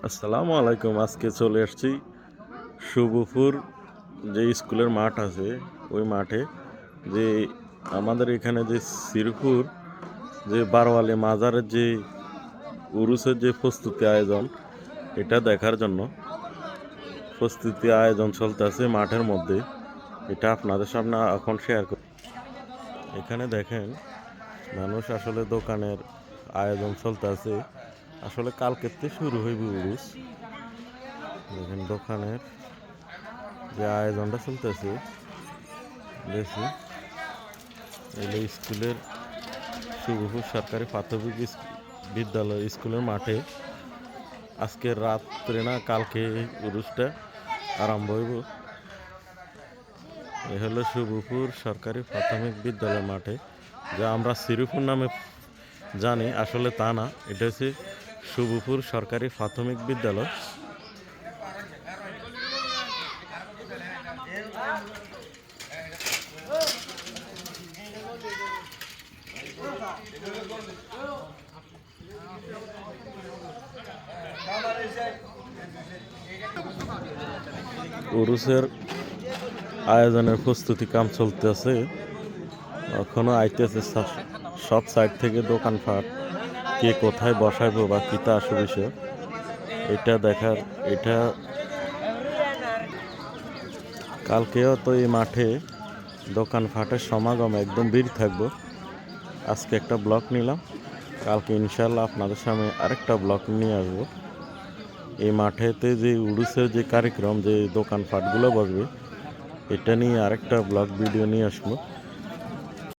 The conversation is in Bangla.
আসসালামু আলাইকুম। আজকে চলে আসছি শুভপুর যে স্কুলের মাঠ আছে ওই মাঠে। যে আমাদের এখানে যে শ্রীপুর যে বারোয়ালি মাজারের যে উরুসের যে প্রস্তুতি আয়োজন, এটা দেখার জন্য প্রস্তুতি আয়োজন চলতেছে মাঠের মধ্যে। এটা আপনাদের সামনে এখন শেয়ার করি। এখানে দেখেন মানুষ আসলে দোকানের আয়োজন চলতেছে। আসলে কালকের থেকে শুরু হইবে উরুস। দেখেন দোকানের যে আয়োজনটা চলতেছে দেখি এলো স্কুলের শুভপুর সরকারি প্রাথমিক বিদ্যালয় স্কুলের মাঠে আজকে রাত্রে না কালকে উরুসটা আরম্ভ হইব। এ হলো শুভপুর সরকারি প্রাথমিক বিদ্যালয় মাঠে, যা আমরা শ্রীপুর নামে জানি, আসলে তা না, এটা হচ্ছে শুভপুর সরকারি প্রাথমিক বিদ্যালয়। উরুসের আয়োজনের প্রস্তুতি কাম চলতেছে, এখনো আইতেছে সব সাইড থেকে দোকানপাট, কে কোথায় বসাইবো বা কিতা আসে বিষয় এটা দেখার। এটা কালকেও তো এই মাঠে দোকানপাটের সমাগম একদম ভিড় থাকবো। আজকে একটা ব্লগ নিলাম, কালকে ইনশাল্লাহ আপনাদের সামনে আরেকটা ব্লগ নিয়ে আসবো। এই মাঠেতে যে উড়ুসের যে কার্যক্রম, যে দোকানপাটগুলো বসবে, এটা নিয়ে আরেকটা ব্লগ ভিডিও নিয়ে আসবো।